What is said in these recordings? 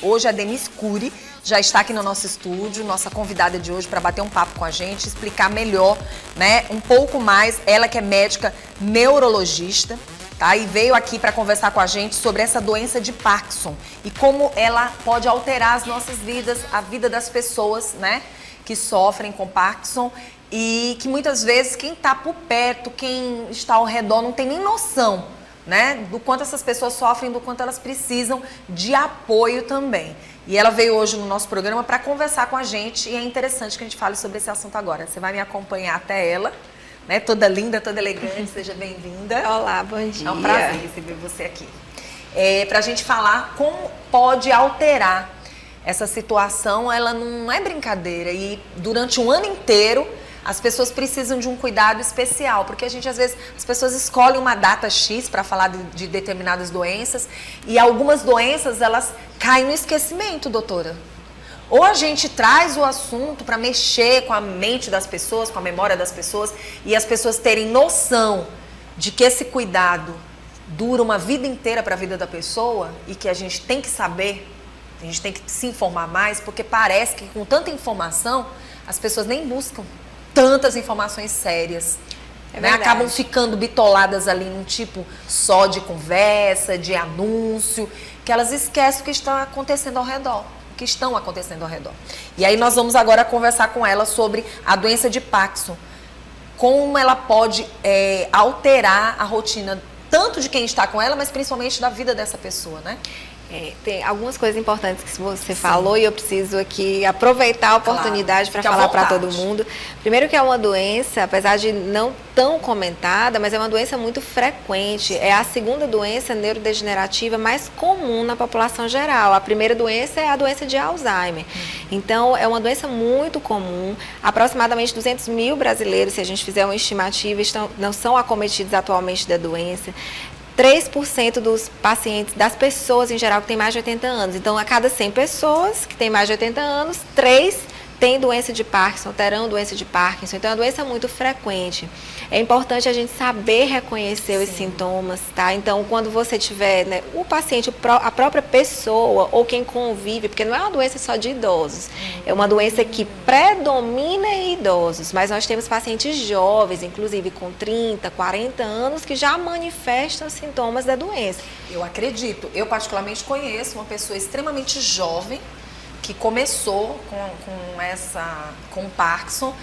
Hoje a Denise Cury já está aqui no nosso estúdio, nossa convidada de hoje para bater um papo com a gente, explicar melhor, né, um pouco mais, ela que é médica neurologista, tá? E veio aqui para conversar com a gente sobre essa doença de Parkinson e como ela pode alterar as nossas vidas, a vida das pessoas, né, que sofrem com Parkinson e que muitas vezes quem está por perto, quem está ao redor não tem nem noção, né, do quanto essas pessoas sofrem, do quanto elas precisam de apoio também. E ela veio hoje no nosso programa para conversar com a gente e é interessante que a gente fale sobre esse assunto agora. Você vai me acompanhar até ela, né, toda linda, toda elegante, seja bem-vinda. Olá, bom dia. É um prazer receber você aqui. Para a gente falar como pode alterar essa situação, ela não é brincadeira e durante um ano inteiro as pessoas precisam de um cuidado especial, porque a gente, às vezes, as pessoas escolhem uma data X para falar de determinadas doenças e algumas doenças, elas caem no esquecimento, doutora. Ou a gente traz o assunto para mexer com a mente das pessoas, com a memória das pessoas e as pessoas terem noção de que esse cuidado dura uma vida inteira para a vida da pessoa e que a gente tem que saber, a gente tem que se informar mais, porque parece que com tanta informação as pessoas nem buscam tantas informações sérias, né? Acabam ficando bitoladas ali num tipo só de conversa, de anúncio, que elas esquecem o que está acontecendo ao redor, o que estão acontecendo ao redor. E aí nós vamos agora conversar com ela sobre a doença de Parkinson, como ela pode alterar a rotina tanto de quem está com ela, mas principalmente da vida dessa pessoa, né? Tem algumas coisas importantes que você falou e eu preciso aqui aproveitar a oportunidade para falar para todo mundo. Primeiro que é uma doença, apesar de não tão comentada, mas é uma doença muito frequente. É a segunda doença neurodegenerativa mais comum na população geral. A primeira doença é a doença de Alzheimer. Então, é uma doença muito comum. Aproximadamente 200 mil brasileiros, se a gente fizer uma estimativa, não são acometidos atualmente da doença. 3% dos pacientes, das pessoas em geral que têm mais de 80 anos. Então, a cada 100 pessoas que têm mais de 80 anos, 3 têm doença de Parkinson, terão doença de Parkinson. Então, é uma doença muito frequente. É importante a gente saber reconhecer os sintomas, tá? Então, quando você tiver, né, o paciente, a própria pessoa ou quem convive, porque não é uma doença só de idosos, é uma doença que predomina em idosos, mas nós temos pacientes jovens, inclusive com 30, 40 anos, que já manifestam sintomas da doença. Eu acredito, eu particularmente conheço uma pessoa extremamente jovem que começou com Parkinson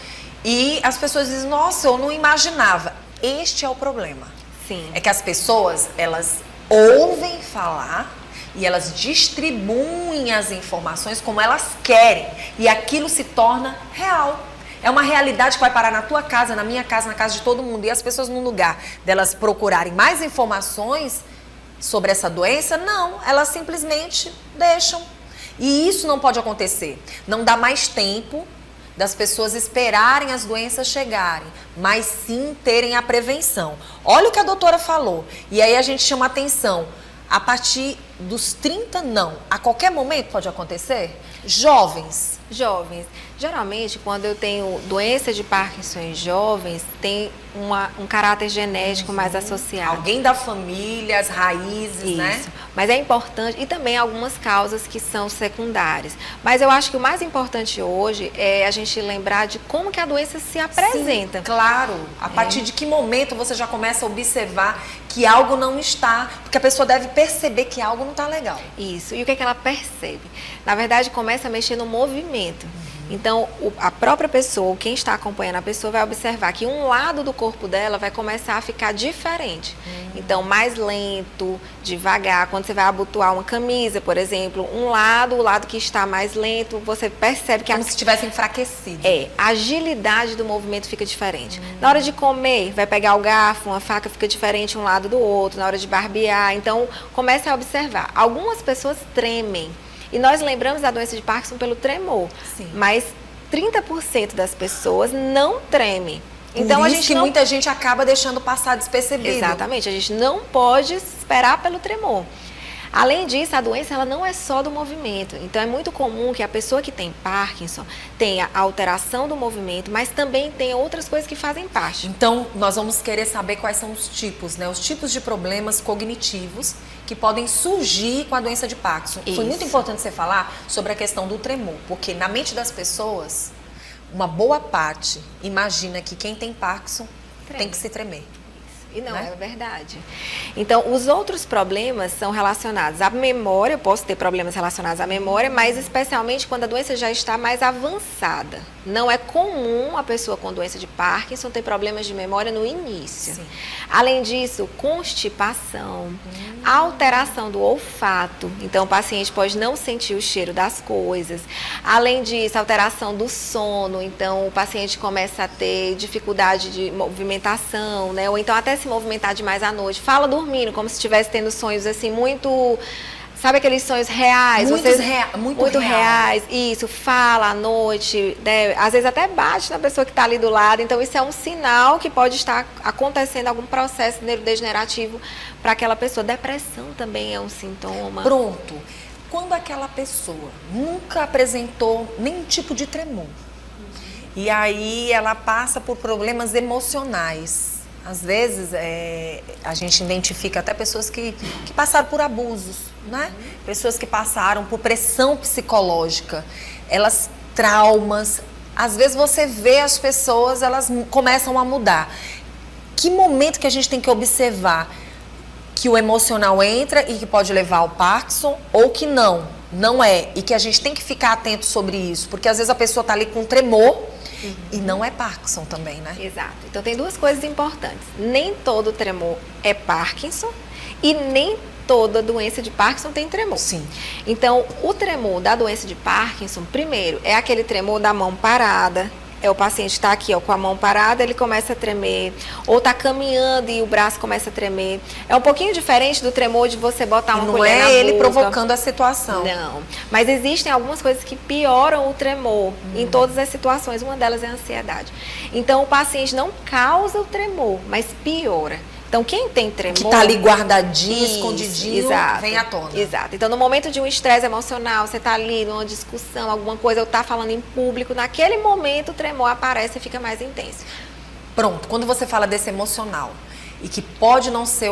e as pessoas dizem, nossa, eu não imaginava. Este é o problema. Sim. É que as pessoas, elas ouvem falar e elas distribuem as informações como elas querem e aquilo se torna real. É uma realidade que vai parar na tua casa, na minha casa, na casa de todo mundo. E as pessoas, no lugar delas procurarem mais informações sobre essa doença, não, elas simplesmente deixam. E isso não pode acontecer. Não dá mais tempo das pessoas esperarem as doenças chegarem, mas sim terem a prevenção. Olha o que a doutora falou. E aí a gente chama atenção. A partir dos 30, não. A qualquer momento pode acontecer? Jovens. Geralmente, quando eu tenho doença de Parkinson em jovens, tem um caráter genético mais associado. Alguém da família, as raízes, né? Mas é importante, e também algumas causas que são secundárias. Mas eu acho que o mais importante hoje é a gente lembrar de como que a doença se apresenta. Sim, claro. A partir de que momento você já começa a observar que algo não está, porque a pessoa deve perceber que algo não está legal. Isso. E o que é que ela percebe? Na verdade, começa a mexer no movimento. Então, a própria pessoa, quem está acompanhando a pessoa, vai observar que um lado do corpo dela vai começar a ficar diferente. Então, mais lento, devagar. Quando você vai abotoar uma camisa, por exemplo, o lado que está mais lento, você percebe que... Como se tivesse enfraquecido. A agilidade do movimento fica diferente. Na hora de comer, vai pegar o garfo, uma faca fica diferente um lado do outro. Na hora de barbear, então, comece a observar. Algumas pessoas tremem. E nós lembramos da doença de Parkinson pelo tremor, mas 30% das pessoas não tremem. Então, a gente muita gente acaba deixando passar despercebido. Exatamente, a gente não pode esperar pelo tremor. Além disso, a doença ela não é só do movimento. Então, é muito comum que a pessoa que tem Parkinson tenha alteração do movimento, mas também tenha outras coisas que fazem parte. Então, nós vamos querer saber quais são os tipos, né? Os tipos de problemas cognitivos que podem surgir com a doença de Parkinson. Isso. Foi muito importante você falar sobre a questão do tremor, porque na mente das pessoas, uma boa parte imagina que quem tem Parkinson tem que se tremer. E não, né? é verdade. Então, os outros problemas são relacionados à memória. Eu posso ter problemas relacionados à memória, mas especialmente quando a doença já está mais avançada. Não é comum a pessoa com doença de Parkinson ter problemas de memória no início. Sim. Além disso, constipação, alteração do olfato. Então, o paciente pode não sentir o cheiro das coisas. Além disso, alteração do sono. Então, o paciente começa a ter dificuldade de movimentação, né? Ou então até se movimentar demais à noite. Fala dormindo, como se estivesse tendo sonhos assim muito... Sabe aqueles sonhos reais? Muito reais. Isso, fala à noite, né? Às vezes até bate na pessoa que está ali do lado. Então, isso é um sinal que pode estar acontecendo algum processo neurodegenerativo para aquela pessoa. Depressão também é um sintoma. Pronto. Quando aquela pessoa nunca apresentou nenhum tipo de tremor, e aí ela passa por problemas emocionais. Às vezes, a gente identifica até pessoas que passaram por abusos, né? Pessoas que passaram por pressão psicológica, elas traumas. Às vezes você vê as pessoas, elas começam a mudar. Que momento que a gente tem que observar que o emocional entra e que pode levar ao Parkinson ou que não é. E que a gente tem que ficar atento sobre isso, porque às vezes a pessoa está ali com tremor, e não é Parkinson também, né? Exato. Então, tem duas coisas importantes. Nem todo tremor é Parkinson e nem toda doença de Parkinson tem tremor. Sim. Então, o tremor da doença de Parkinson, primeiro, é aquele tremor da mão parada. O paciente está aqui, ó, com a mão parada, ele começa a tremer. Ou está caminhando e o braço começa a tremer. É um pouquinho diferente do tremor de você botar uma colher na boca. Não é ele provocando a situação. Não. Mas existem algumas coisas que pioram o tremor em todas as situações. Uma delas é a ansiedade. Então, o paciente não causa o tremor, mas piora. Então, quem tem tremor... Que está ali guardadinho, escondidinho, exato, vem à tona. Exato. Então, no momento de um estresse emocional, você está ali numa discussão, alguma coisa, ou está falando em público, naquele momento o tremor aparece e fica mais intenso. Pronto, quando você fala desse emocional, e que pode não ser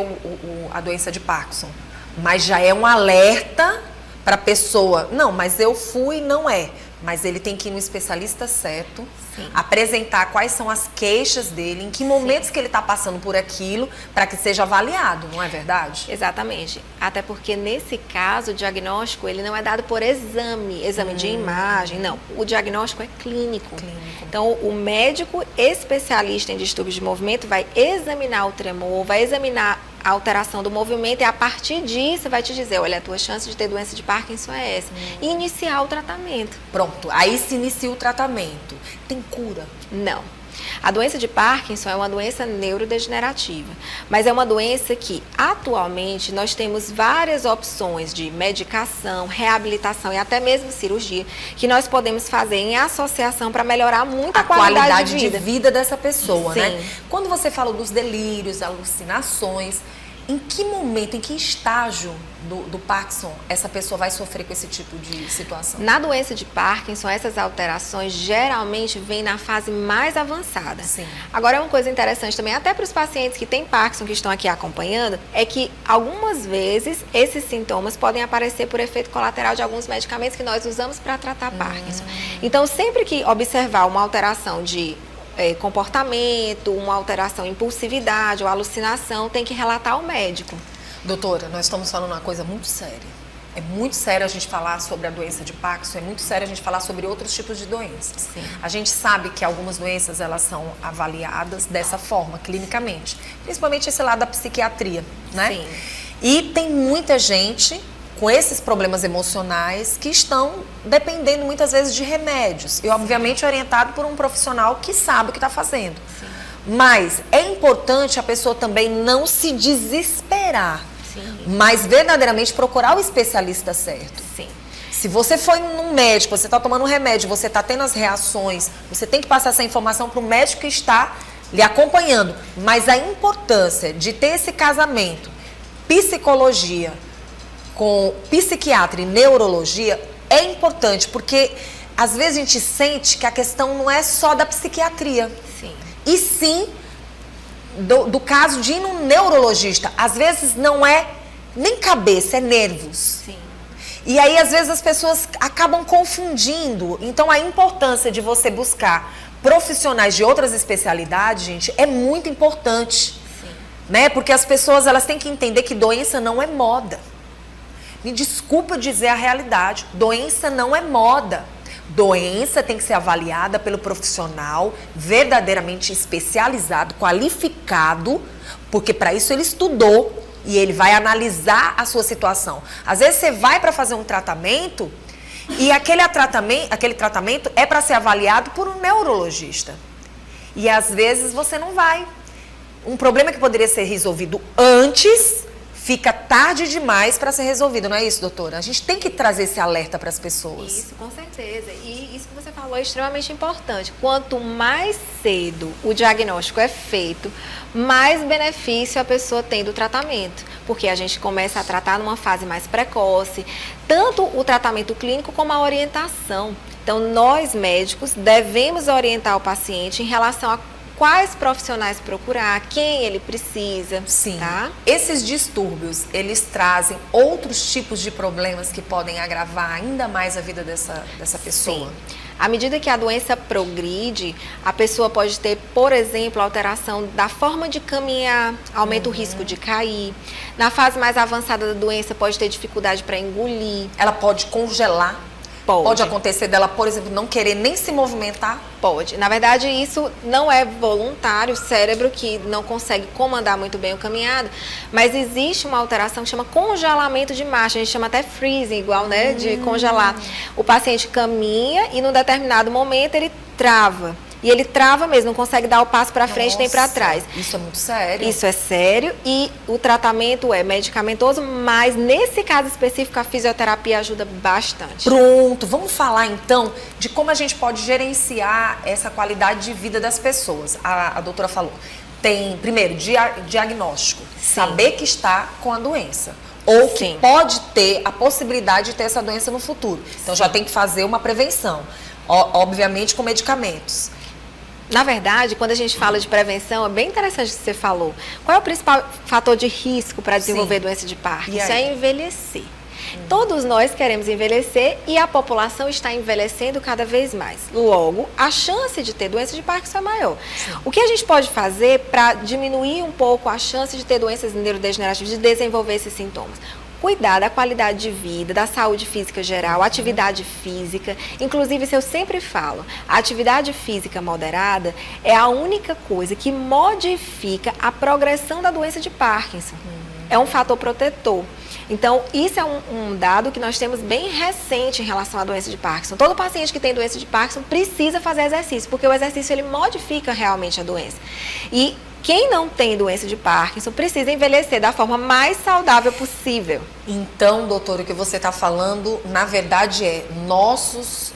a doença de Parkinson, mas já é um alerta para a pessoa, não, mas eu fui, não é. Mas ele tem que ir no especialista certo, sim, apresentar quais são as queixas dele, em que momentos, sim, que ele está passando por aquilo, para que seja avaliado, não é verdade? Exatamente. Até porque, nesse caso, o diagnóstico ele não é dado por exame de imagem, não. O diagnóstico é clínico. Então, o médico especialista em distúrbios de movimento vai examinar o tremor, vai examinar a alteração do movimento e a partir disso vai te dizer, olha, a tua chance de ter doença de Parkinson é essa. E iniciar o tratamento. Pronto, aí se inicia o tratamento. Tem cura? Não. A doença de Parkinson é uma doença neurodegenerativa, mas é uma doença que, atualmente, nós temos várias opções de medicação, reabilitação e até mesmo cirurgia, que nós podemos fazer em associação para melhorar muito a qualidade de vida dessa pessoa, sim, né? Quando você fala dos delírios, alucinações, em que momento, em que estágio do Parkinson essa pessoa vai sofrer com esse tipo de situação? Na doença de Parkinson, essas alterações geralmente vêm na fase mais avançada. Sim. Agora, uma coisa interessante também, até para os pacientes que têm Parkinson, que estão aqui acompanhando, é que algumas vezes esses sintomas podem aparecer por efeito colateral de alguns medicamentos que nós usamos para tratar Parkinson. Então, sempre que observar uma alteração de comportamento, uma alteração em impulsividade ou alucinação, tem que relatar ao médico. Doutora, nós estamos falando uma coisa muito séria. É muito sério a gente falar sobre a doença de Parkinson, é muito sério a gente falar sobre outros tipos de doenças. Sim. A gente sabe que algumas doenças, elas são avaliadas dessa forma, clinicamente. Principalmente esse lado da psiquiatria, né? Sim. E tem muita gente com esses problemas emocionais que estão dependendo muitas vezes de remédios. E, obviamente, orientado por um profissional que sabe o que está fazendo. Sim. Mas é importante a pessoa também não se desesperar. Sim. Mas verdadeiramente procurar o especialista certo. Sim. Se você foi num médico, você está tomando um remédio, você está tendo as reações, você tem que passar essa informação para o médico que está lhe acompanhando. Mas a importância de ter esse casamento, psicologia com psiquiatra e neurologia é importante, porque às vezes a gente sente que a questão não é só da psiquiatria. Sim. E sim do caso de ir no neurologista. Às vezes não é nem cabeça, é nervos. Sim. E aí, às vezes, as pessoas acabam confundindo. Então, a importância de você buscar profissionais de outras especialidades, gente, é muito importante. Sim. Né? Porque as pessoas, elas têm que entender que doença não é moda. Me desculpa dizer a realidade. Doença não é moda. Doença tem que ser avaliada pelo profissional verdadeiramente especializado, qualificado, porque para isso ele estudou. E ele vai analisar a sua situação. Às vezes você vai para fazer um tratamento e aquele tratamento é para ser avaliado por um neurologista. E às vezes você não vai. Um problema que poderia ser resolvido antes fica tarde demais para ser resolvido, não é isso, doutora? A gente tem que trazer esse alerta para as pessoas. Isso, com certeza. E isso que você falou é extremamente importante. Quanto mais cedo o diagnóstico é feito, mais benefício a pessoa tem do tratamento. Porque a gente começa a tratar numa fase mais precoce, tanto o tratamento clínico como a orientação. Então, nós médicos devemos orientar o paciente em relação a quais profissionais procurar, quem ele precisa. Sim. Tá? Esses distúrbios, eles trazem outros tipos de problemas que podem agravar ainda mais a vida dessa pessoa? Sim. À medida que a doença progride, a pessoa pode ter, por exemplo, alteração da forma de caminhar, aumenta o risco de cair. Na fase mais avançada da doença, pode ter dificuldade para engolir. Ela pode congelar? Pode acontecer dela, por exemplo, não querer nem se movimentar? Pode. Na verdade, isso não é voluntário, o cérebro que não consegue comandar muito bem o caminhado, mas existe uma alteração que chama congelamento de marcha, a gente chama até freezing, igual, né, de congelar. O paciente caminha e num determinado momento ele trava. E ele trava mesmo, não consegue dar o passo para frente nem para trás. Isso é muito sério. Isso é sério e o tratamento é medicamentoso, mas nesse caso específico a fisioterapia ajuda bastante. Pronto, vamos falar então de como a gente pode gerenciar essa qualidade de vida das pessoas. A doutora falou, tem primeiro diagnóstico, saber que está com a doença. Ou que Sim. pode ter a possibilidade de ter essa doença no futuro. Então já tem que fazer uma prevenção, obviamente com medicamentos. Na verdade, quando a gente fala de prevenção, é bem interessante o que você falou. Qual é o principal fator de risco para desenvolver doença de Parkinson? Isso é envelhecer. Todos nós queremos envelhecer e a população está envelhecendo cada vez mais. Logo, a chance de ter doença de Parkinson é maior. Sim. O que a gente pode fazer para diminuir um pouco a chance de ter doenças neurodegenerativas, de desenvolver esses sintomas? Cuidar da qualidade de vida, da saúde física geral, atividade física. Inclusive, isso eu sempre falo, a atividade física moderada é a única coisa que modifica a progressão da doença de Parkinson. É um fator protetor. Então, isso é um dado que nós temos bem recente em relação à doença de Parkinson. Todo paciente que tem doença de Parkinson precisa fazer exercício, porque o exercício ele modifica realmente a doença. E quem não tem doença de Parkinson precisa envelhecer da forma mais saudável possível. Então, doutor, o que você está falando, na verdade, é nossos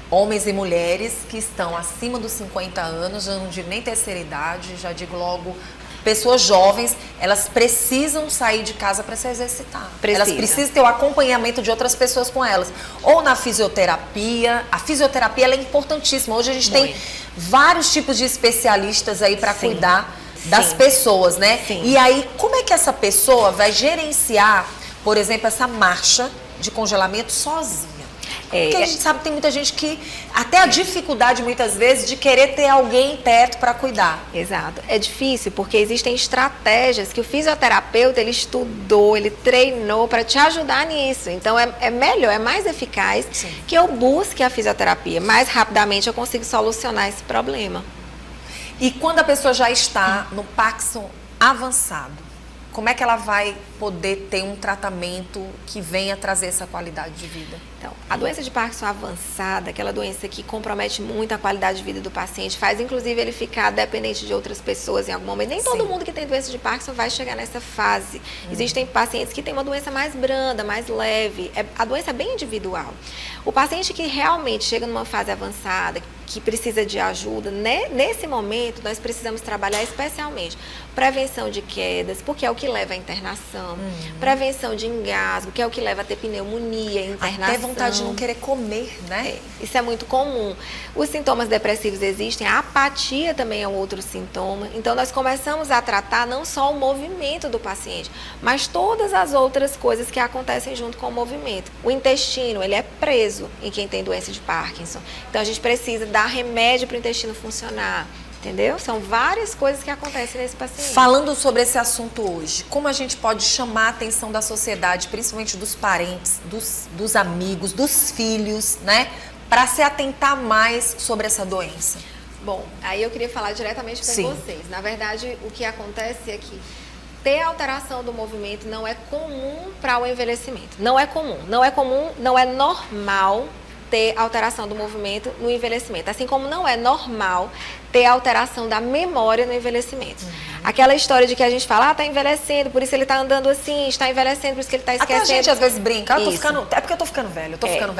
homens e mulheres que estão acima dos 50 anos, já não digo nem terceira idade, já digo logo, pessoas jovens, elas precisam sair de casa para se exercitar. Elas precisam ter o acompanhamento de outras pessoas com elas. Ou na fisioterapia. A fisioterapia ela é importantíssima. Hoje a gente tem vários tipos de especialistas aí para cuidar das pessoas, né? Sim. E aí, como é que essa pessoa vai gerenciar, por exemplo, essa marcha de congelamento sozinha? Porque a gente sabe que tem muita gente que, até a dificuldade muitas vezes de querer ter alguém perto para cuidar. Exato. É difícil porque existem estratégias que o fisioterapeuta ele estudou, ele treinou para te ajudar nisso. Então é melhor, é mais eficaz que eu busque a fisioterapia. Mais rapidamente eu consigo solucionar esse problema. E quando a pessoa já está no Parkinson avançado, como é que ela vai poder ter um tratamento que venha trazer essa qualidade de vida? Então, a doença de Parkinson avançada, aquela doença que compromete muito a qualidade de vida do paciente, faz inclusive ele ficar dependente de outras pessoas em algum momento. Nem todo mundo que tem doença de Parkinson vai chegar nessa fase. Existem pacientes que têm uma doença mais branda, mais leve. A doença é bem individual. O paciente que realmente chega numa fase avançada, que precisa de ajuda, nesse momento nós precisamos trabalhar especialmente prevenção de quedas, porque é o que leva à internação. coração, prevenção de engasgo, que é o que leva a ter pneumonia, internação. Até vontade de não querer comer, né? Isso é muito comum. Os sintomas depressivos existem, a apatia também é um outro sintoma. Então, nós começamos a tratar não só o movimento do paciente, mas todas as outras coisas que acontecem junto com o movimento. O intestino, ele é preso em quem tem doença de Parkinson. Então, a gente precisa dar remédio para o intestino funcionar. Entendeu? São várias coisas que acontecem nesse paciente. Falando sobre esse assunto hoje, como a gente pode chamar a atenção da sociedade, principalmente dos parentes, dos amigos, dos filhos, né? Para se atentar mais sobre essa doença? Bom, aí eu queria falar diretamente com vocês. Na verdade, o que acontece é que ter alteração do movimento não é comum para o envelhecimento. Não é comum, não é normal ter alteração do movimento no envelhecimento. Assim como não é normal ter alteração da memória no envelhecimento. Aquela história de que a gente fala, tá envelhecendo, por isso ele tá andando assim, está envelhecendo, por isso que ele tá esquecendo. Até a gente às vezes brinca, é porque eu tô ficando velho,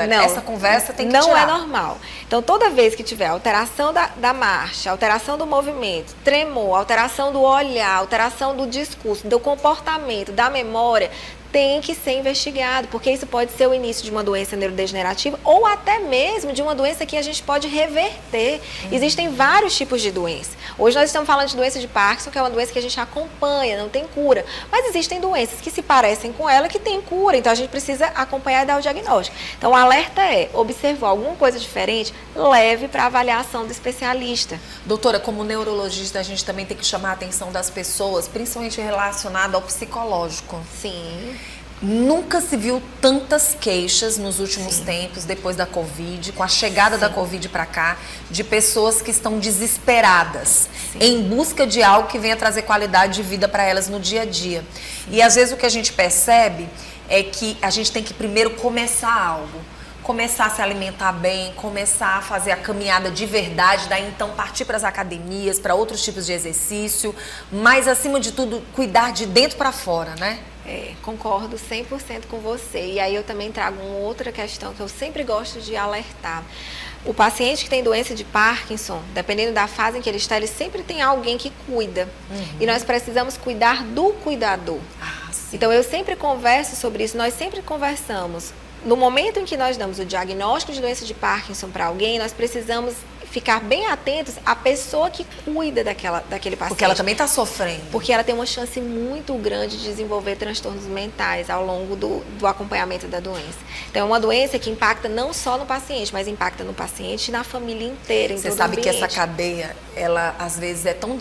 Não, essa conversa tem que não tirar. É normal. Então, toda vez que tiver alteração da marcha, alteração do movimento, tremor, alteração do olhar, alteração do discurso, do comportamento, da memória, tem que ser investigado, porque isso pode ser o início de uma doença neurodegenerativa ou até mesmo de uma doença que a gente pode reverter. Existem vários tipos de doença. Hoje nós estamos falando de doença de Parkinson, que é uma doença que a gente acompanha, não tem cura. Mas existem doenças que se parecem com ela, que têm cura, então a gente precisa acompanhar e dar o diagnóstico. Então o alerta é, observar alguma coisa diferente, leve para avaliação do especialista. Doutora, como neurologista, a gente também tem que chamar a atenção das pessoas, principalmente relacionado ao psicológico. Sim. Nunca se viu tantas queixas nos últimos tempos, depois da Covid, com a chegada da Covid para cá, de pessoas que estão desesperadas, em busca de algo que venha trazer qualidade de vida para elas no dia a dia. E às vezes o que a gente percebe é que a gente tem que primeiro começar algo. Começar a se alimentar bem, começar a fazer a caminhada de verdade, daí então partir para as academias, para outros tipos de exercício, mas acima de tudo, cuidar de dentro para fora, né? Concordo 100% com você. E aí eu também trago uma outra questão que eu sempre gosto de alertar. O paciente que tem doença de Parkinson, dependendo da fase em que ele está, ele sempre tem alguém que cuida. E nós precisamos cuidar do cuidador. Então eu sempre converso sobre isso, nós sempre conversamos. No momento em que nós damos o diagnóstico de doença de Parkinson para alguém, nós precisamos ficar bem atentos à pessoa que cuida daquele paciente. Porque ela também está sofrendo. Porque ela tem uma chance muito grande de desenvolver transtornos mentais ao longo do acompanhamento da doença. Então, é uma doença que impacta não só no paciente, mas impacta no paciente e na família inteira, em todo o ambiente. Você sabe que essa cadeia, ela às vezes é tão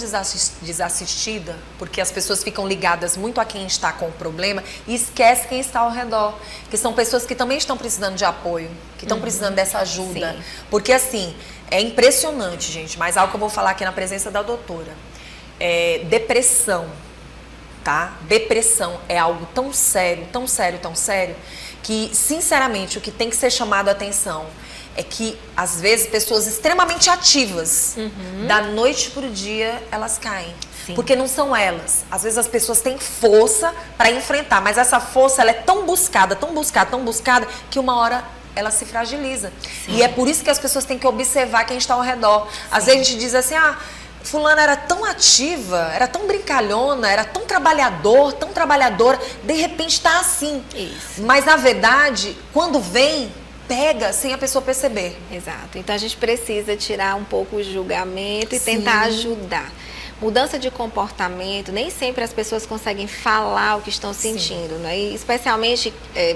desassistida, porque as pessoas ficam ligadas muito a quem está com o problema e esquece quem está ao redor. Que são pessoas que também estão precisando de apoio, que estão precisando dessa ajuda. Sim. Porque assim, é impressionante, gente, mas algo que eu vou falar aqui na presença da doutora. Depressão, tá? Depressão é algo tão sério, tão sério, tão sério, que, sinceramente, o que tem que ser chamado a atenção é que, às vezes, pessoas extremamente ativas, da noite pro dia, elas caem. Sim. Porque não são elas. Às vezes as pessoas têm força para enfrentar, mas essa força ela é tão buscada, tão buscada, tão buscada, que uma hora ela se fragiliza. Sim. E é por isso que as pessoas têm que observar quem está ao redor. Às vezes a gente diz assim, fulana era tão ativa, era tão brincalhona, era tão trabalhadora, de repente está assim. Isso. Mas na verdade, quando vem, pega sem a pessoa perceber. Exato. Então a gente precisa tirar um pouco o julgamento e tentar ajudar. Mudança de comportamento, nem sempre as pessoas conseguem falar o que estão sentindo, né? E especialmente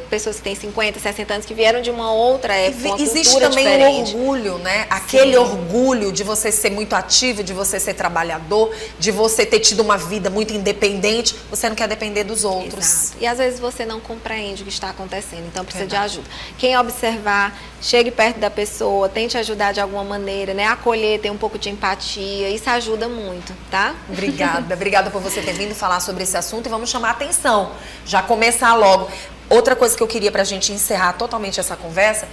pessoas que têm 50, 60 anos, que vieram de uma outra época, uma existe cultura também diferente. um orgulho, né? Aquele orgulho de você ser muito ativo, de você ser trabalhador, de você ter tido uma vida muito independente, você não quer depender dos outros. Exato. E às vezes você não compreende o que está acontecendo, então precisa de ajuda. Quem observar, chegue perto da pessoa, tente ajudar de alguma maneira, né? Acolher, ter um pouco de empatia, isso ajuda muito, tá? Obrigada por você ter vindo falar sobre esse assunto e vamos chamar a atenção, já começar logo. Outra coisa que eu queria pra gente encerrar totalmente essa conversa,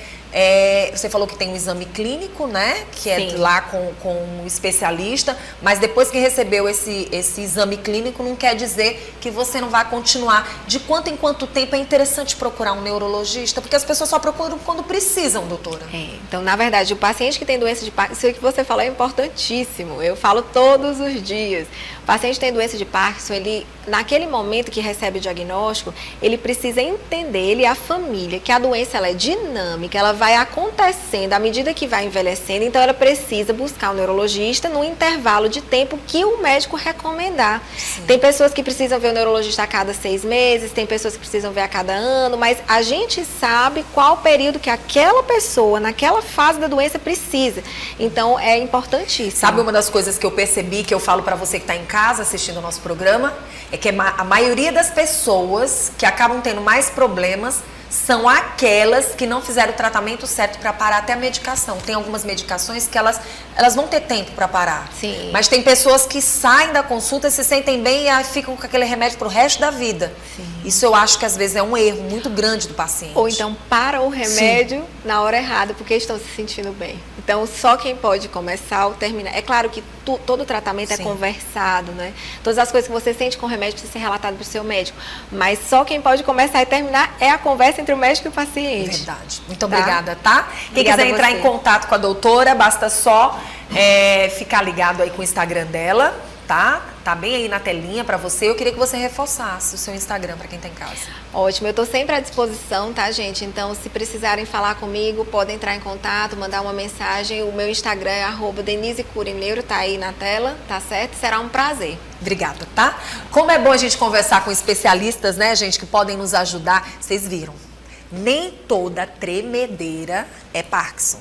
você falou que tem um exame clínico, né? Que é Sim. lá com um especialista, mas depois que recebeu esse exame clínico, não quer dizer que você não vai continuar. De quanto em quanto tempo é interessante procurar um neurologista? Porque as pessoas só procuram quando precisam, doutora. Então, na verdade, o paciente que tem doença de Parkinson, isso que você falou é importantíssimo. Eu falo todos os dias. O paciente que tem doença de Parkinson, ele, naquele momento que recebe o diagnóstico, ele precisa entender, ele e a família, que a doença ela é dinâmica, ela vai acontecendo à medida que vai envelhecendo, então ela precisa buscar um neurologista no intervalo de tempo que o médico recomendar. Sim. Tem pessoas que precisam ver o neurologista a cada 6 meses, tem pessoas que precisam ver a cada ano, mas a gente sabe qual o período que aquela pessoa, naquela fase da doença, precisa. Então, é importantíssimo. Sabe uma das coisas que eu percebi, que eu falo pra você que está em casa assistindo o nosso programa, é que a maioria das pessoas que acabam tendo mais problemas são aquelas que não fizeram o tratamento certo para parar até a medicação. Tem algumas medicações que elas vão ter tempo para parar. Sim. Mas tem pessoas que saem da consulta, se sentem bem e aí ficam com aquele remédio pro resto da vida. Sim. Isso eu acho que às vezes é um erro muito grande do paciente. Ou então para o remédio na hora errada, porque estão se sentindo bem. Então só quem pode começar ou terminar. É claro que todo o tratamento é conversado, né? Todas as coisas que você sente com o remédio precisam ser relatadas para o seu médico. Mas só quem pode começar e terminar é a conversa entre o médico e o paciente. Verdade. Muito obrigada, tá? Quem Obrigada quiser entrar em contato com a doutora, basta só ficar ligado aí com o Instagram dela, tá? Tá bem aí na telinha pra você. Eu queria que você reforçasse o seu Instagram pra quem tá em casa. Ótimo, eu tô sempre à disposição, tá, gente? Então, se precisarem falar comigo, podem entrar em contato, mandar uma mensagem. O meu Instagram é @DeniseCurimneuro, tá aí na tela, tá certo? Será um prazer. Obrigada, tá? Como é bom a gente conversar com especialistas, né, gente, que podem nos ajudar. Vocês viram, nem toda tremedeira é Parkinson.